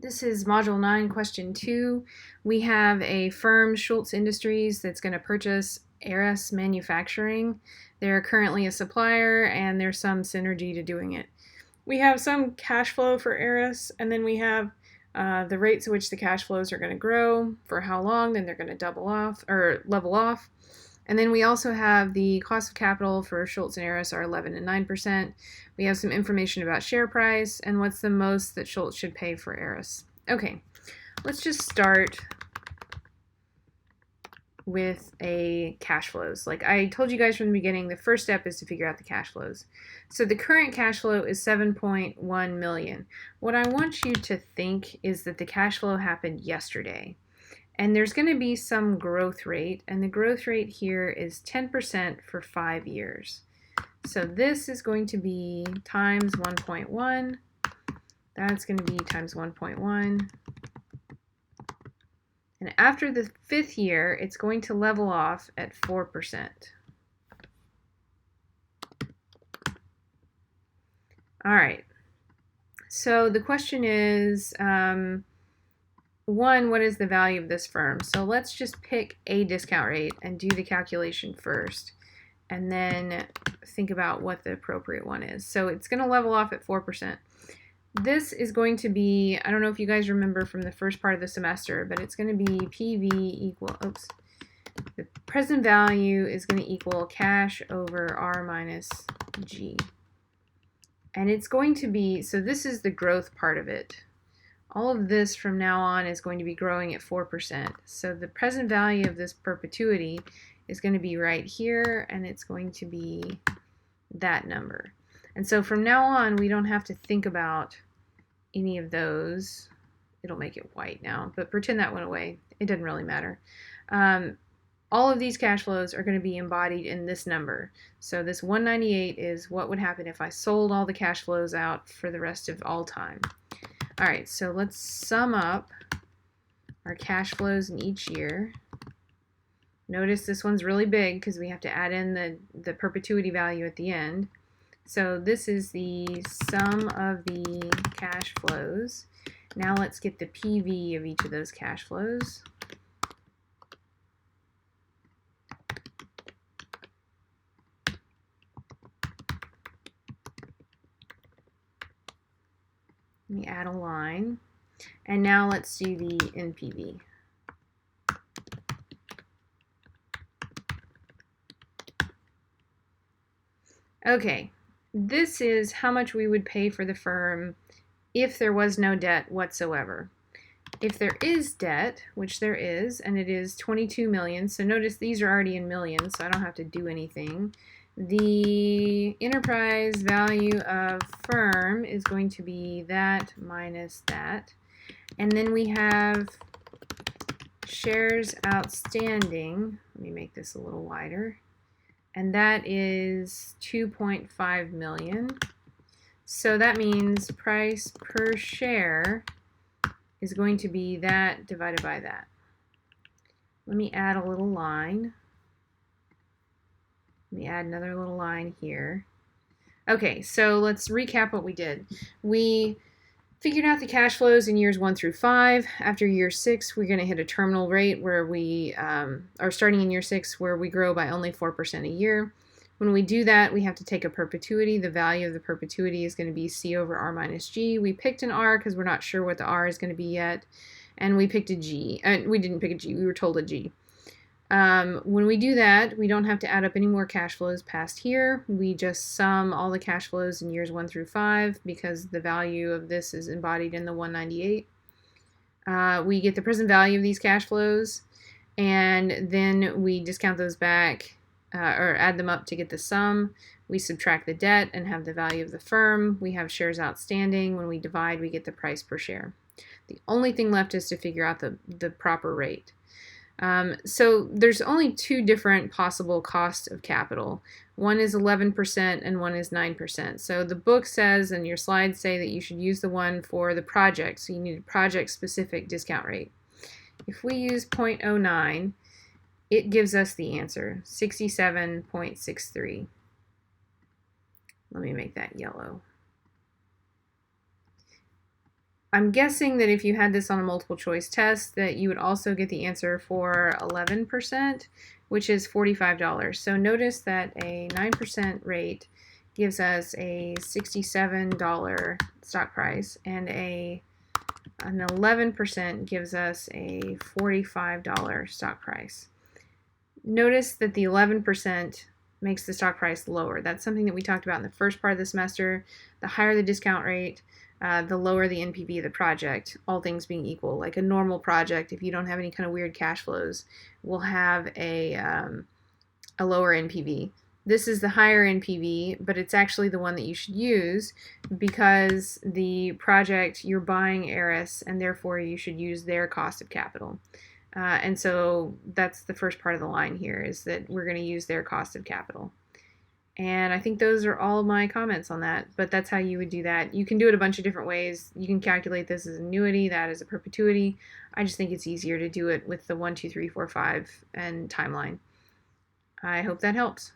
This is Module 9, Question 2. We have a firm, Schultz Industries, that's going to purchase Aras Manufacturing. They're currently a supplier, and there's some synergy to doing it. We have some cash flow for Aras, and then we have the rates at which the cash flows are going to grow, for how long, then they're going to double off or level off. And then we also have the cost of capital for Schultz and Aras are 11 and 9%. We have some information about share price and what's the most that Schultz should pay for Aras. Okay, let's just start with a cash flows. Like I told you guys from the beginning, the first step is to figure out the cash flows. So the current cash flow is 7.1 million. What I want you to think is that the cash flow happened yesterday. And there's going to be some growth rate, and the growth rate here is 10% for 5 years. So this is going to be times 1.1. That's going to be times 1.1. And after the 5th year, it's going to level off at 4%. All right. So the question is, one, what is the value of this firm? So let's just pick a discount rate and do the calculation first, and then think about what the appropriate one is. So it's going to level off at 4%. This is going to be, I don't know if you guys remember from the first part of the semester, but it's going to be PV equal, the present value is going to equal cash over R minus G. And it's going to be, so this is the growth part of it. All of this from now on is going to be growing at 4%. So the present value of this perpetuity is going to be right here, and it's going to be that number. And so from now on, we don't have to think about any of those. It'll make it white now, but pretend that went away. It doesn't really matter. All of these cash flows are going to be embodied in this number. So this 198 is what would happen if I sold all the cash flows out for the rest of all time. All right, so let's sum up our cash flows in each year. Notice this one's really big because we have to add in the perpetuity value at the end. So this is the sum of the cash flows. Now let's get the PV of each of those cash flows. Let me add a line. And now let's do the NPV. Okay, this is how much we would pay for the firm if there was no debt whatsoever. If there is debt, which there is, and it is 22 million, so notice these are already in millions, so I don't have to do anything. The enterprise value of firm is going to be that minus that. And then we have shares outstanding. Let me make this a little wider. And that is 2.5 million. So that means price per share is going to be that divided by that. Let me add a little line. Let me add another little line here. Okay, so let's recap what we did. We figured out the cash flows in years 1 through 5. After year 6, we're going to hit a terminal rate where we are starting in year 6 where we grow by only 4% a year. When we do that, we have to take a perpetuity. The value of the perpetuity is going to be C over R minus G. We picked an R because we're not sure what the R is going to be yet. And we picked a G. We didn't pick a G. We were told a G. When we do that, we don't have to add up any more cash flows past here. We just sum all the cash flows in years 1 through 5 because the value of this is embodied in the 198. We get the present value of these cash flows, and then we discount those back or add them up to get the sum. We subtract the debt and have the value of the firm. We have shares outstanding. When we divide, we get the price per share. The only thing left is to figure out the proper rate. So there's only 2 different possible costs of capital. One is 11% and one is 9%. So the book says and your slides say that you should use the one for the project. So you need a project-specific discount rate. If we use 0.09, it gives us the answer, 67.63. Let me make that yellow. I'm guessing that if you had this on a multiple choice test, that you would also get the answer for 11%, which is $45. So notice that a 9% rate gives us a $67 stock price, and an 11% gives us a $45 stock price. Notice that the 11% makes the stock price lower. That's something that we talked about in the first part of the semester. The higher the discount rate, the lower the NPV of the project, all things being equal. Like a normal project, if you don't have any kind of weird cash flows, will have a lower NPV. This is the higher NPV, but it's actually the one that you should use because the project, you're buying Eris, and therefore you should use their cost of capital. And so that's the first part of the line here, is that we're going to use their cost of capital. And I think those are all of my comments on that, but that's how you would do that. You can do it a bunch of different ways. You can calculate this as annuity, that as a perpetuity. I just think it's easier to do it with the 1, 2, 3, 4, 5 and timeline. I hope that helps.